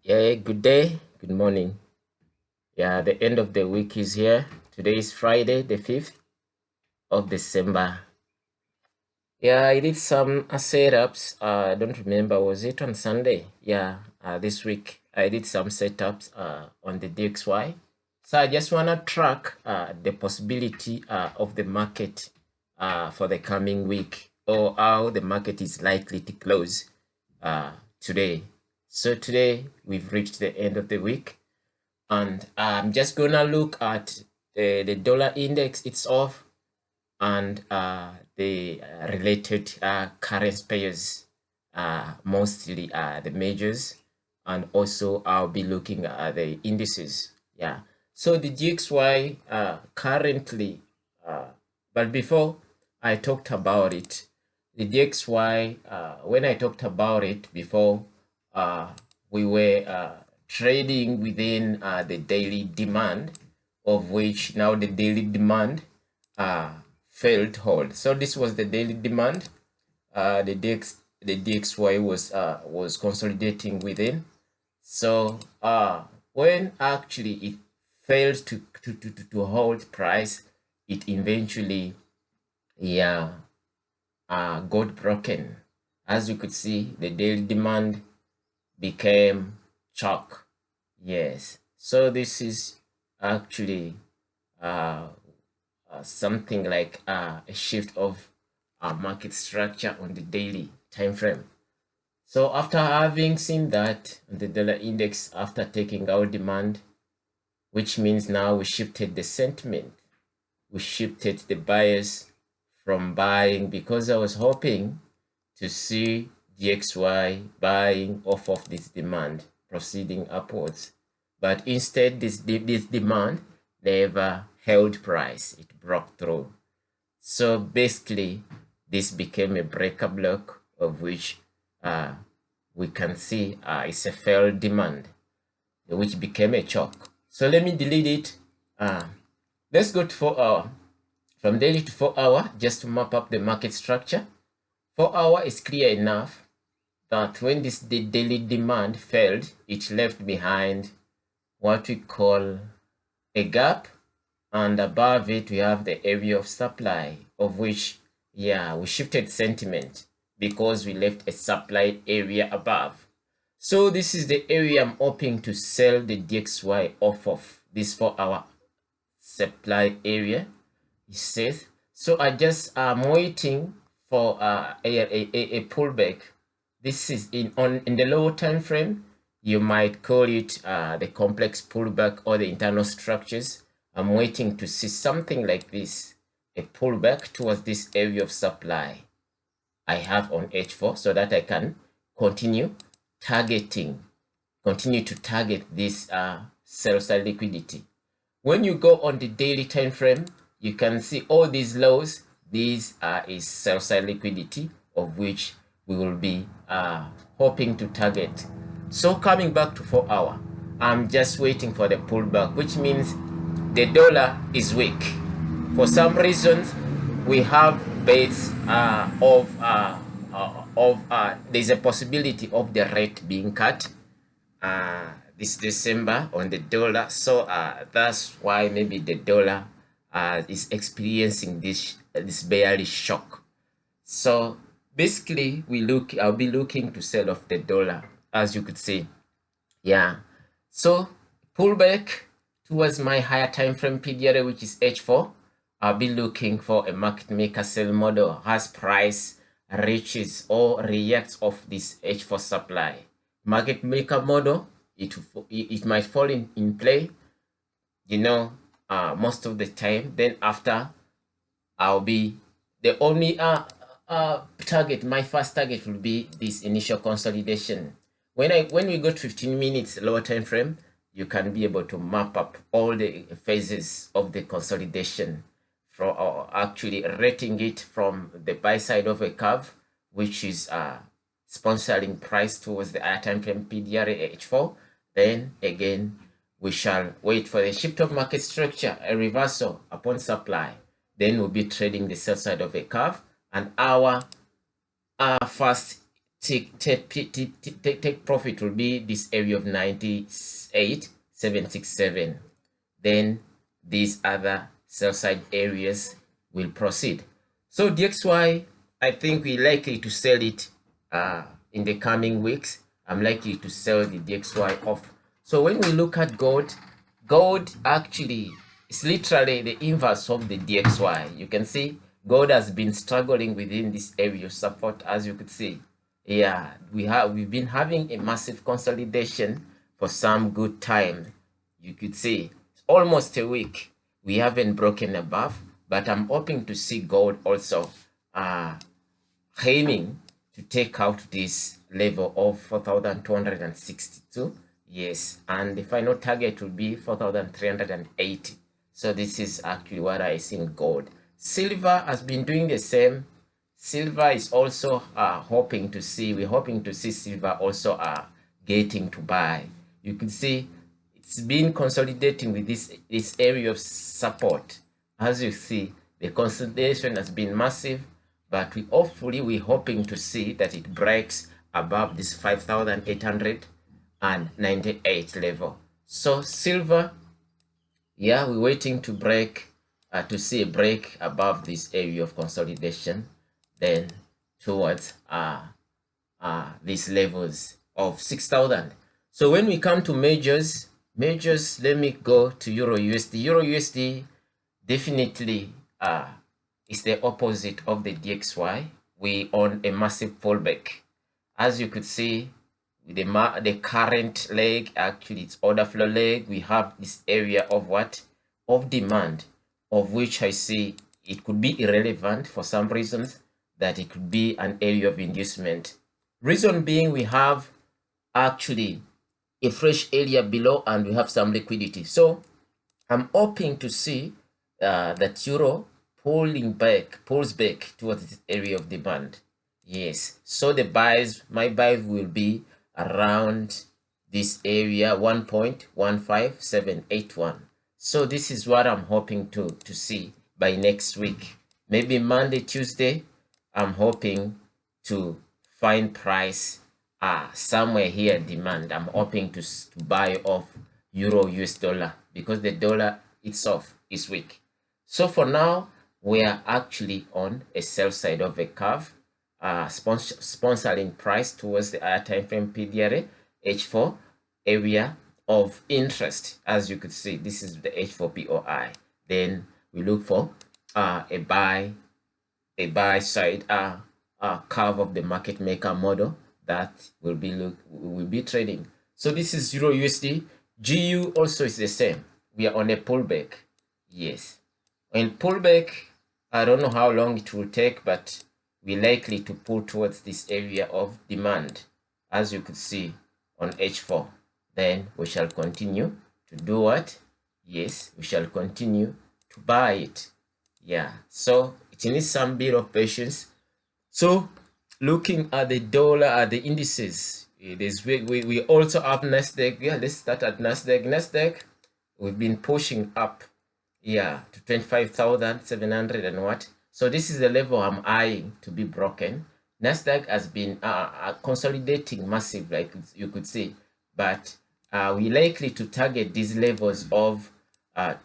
Yeah, good day, good morning. Yeah, the end of the week is here. Today is Friday, the 5th of December. Yeah, I did some setups. I don't remember, was it on Sunday? Yeah, this week I did some setups on the DXY. So I just want to track the possibility of the market for the coming week, or how the market is likely to close today. So today we've reached the end of the week, and I'm just gonna look at the dollar index itself and the related currency pairs, mostly the majors, and also I'll be looking at the indices. Yeah, so the GXY currently, but before I talked about it, the DXY, when I talked about it before, uh, we were trading within the daily demand, of which now the daily demand uh, failed hold. So this was the daily demand. The DXY was consolidating within. So when actually it failed to hold price, it eventually, yeah, got broken. As you could see, the daily demand became chalk. Yes. So this is actually uh, something like a shift of market structure on the daily time frame. So after having seen that, the dollar index, after taking out demand, which means now we shifted the sentiment, we shifted the buyers from buying, because I was hoping to see DXY buying off of this demand, proceeding upwards. But instead, this demand never held price. It broke through. So basically, this became a breaker block, of which we can see it's a failed demand, which became a choke. So let me delete it. Let's go to 4 hour. From daily to 4 hour, just to map up the market structure. 4 hour is clear enough that when this daily demand failed, it left behind what we call a gap, and above it we have the area of supply, of which, yeah, we shifted sentiment because we left a supply area above. So this is the area I'm hoping to sell the DXY off of, this 4 hour supply area. It says, so I just am waiting for a pullback. This is in the lower time frame. You might call it the complex pullback or the internal structures. I'm waiting to see something like this, a pullback towards this area of supply I have on H4, so that I can continue continue to target this sell side liquidity. When you go on the daily time frame, you can see all these lows. These is sell side liquidity, of which we will be hoping to target. So coming back to 4 hour, I'm just waiting for the pullback, which means the dollar is weak. For some reasons, we have bets there's a possibility of the rate being cut this December on the dollar. So that's why maybe the dollar is experiencing this bearish shock. So basically, I'll be looking to sell off the dollar, as you could see. Yeah. So pullback towards my higher time frame PDRA, which is H4. I'll be looking for a market maker sell model as price reaches or reacts off this H4 supply. Market maker model, it might fall in play, most of the time. Then after, I'll be the only target. My first target will be this initial consolidation. When we go to 15 minutes lower time frame, you can be able to map up all the phases of the consolidation, from actually rating it from the buy side of a curve, which is sponsoring price towards the higher time frame PDRA H4. Then again, we shall wait for the shift of market structure, a reversal upon supply. Then we'll be trading the sell side of a curve, and our first take profit will be this area of 98,767. Then these other sell side areas will proceed. So DXY, I think we're likely to sell it in the coming weeks. I'm likely to sell the DXY off. So when we look at gold, gold actually is literally the inverse of the DXY. You can see gold has been struggling within this area of support, as you could see. Yeah, we've been having a massive consolidation for some good time. You could see almost a week we haven't broken above, but I'm hoping to see gold also aiming to take out this level of 4,262. Yes, and the final target will be 4,380. So this is actually what I see in gold. Silver has been doing the same. Silver is also we're hoping to see silver also getting to buy. You can see it's been consolidating with this area of support. As you see, the consolidation has been massive, but we're hoping to see that it breaks above this 5,898 level. So silver, yeah, we're waiting to break see a break above this area of consolidation, then towards these levels of 6,000. So when we come to majors, let me go to Euro USD. Euro USD definitely is the opposite of the DXY. We on a massive pullback. As you could see, with the current leg, actually it's order flow leg, we have this area of what? Of demand, of which I see it could be irrelevant for some reasons, that it could be an area of inducement. Reason being, we have actually a fresh area below and we have some liquidity. So I'm hoping to see that Euro pulls back towards this area of demand. Yes, so my buys will be around this area 1.15781. So this is what I'm hoping to see by next week. Maybe Monday, Tuesday, I'm hoping to find price somewhere here demand. I'm hoping to buy off Euro US dollar because the dollar itself is weak. So for now, we are actually on a sell side of a curve, sponsoring price towards the higher time frame PDRA H4 area of interest. As you could see, this is the H4 POI. Then we look for a buy side curve of the market maker model that will be trading. So this is Euro USD. GU also is the same. We are on a pullback. Yes, in pullback, I don't know how long it will take, but we're likely to pull towards this area of demand, as you could see on H4. Then we shall continue to do what? Yes, we shall continue to buy it. Yeah, so it needs some bit of patience. So looking at the dollar, at the indices, we also have Nasdaq. Yeah, let's start at Nasdaq. Nasdaq, we've been pushing up, yeah, to 25,700 and what. So this is the level I'm eyeing to be broken. Nasdaq has been consolidating massive, like you could see, but we're likely to target these levels of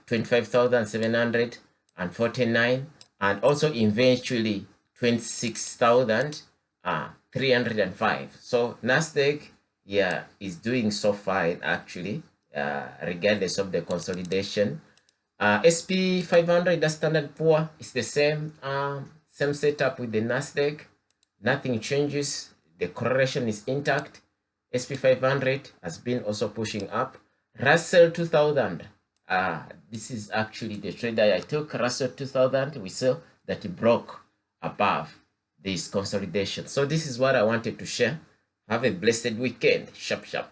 25,749 and also eventually 26,305. So Nasdaq, yeah, is doing so fine actually, regardless of the consolidation. SP 500, the Standard Poor, is the same setup with the Nasdaq. Nothing changes. The correlation is intact. SP 500 has been also pushing up. Russell 2000. This is actually the trade I took. Russell 2000. We saw that it broke above this consolidation. So this is what I wanted to share. Have a blessed weekend. Sharp, sharp.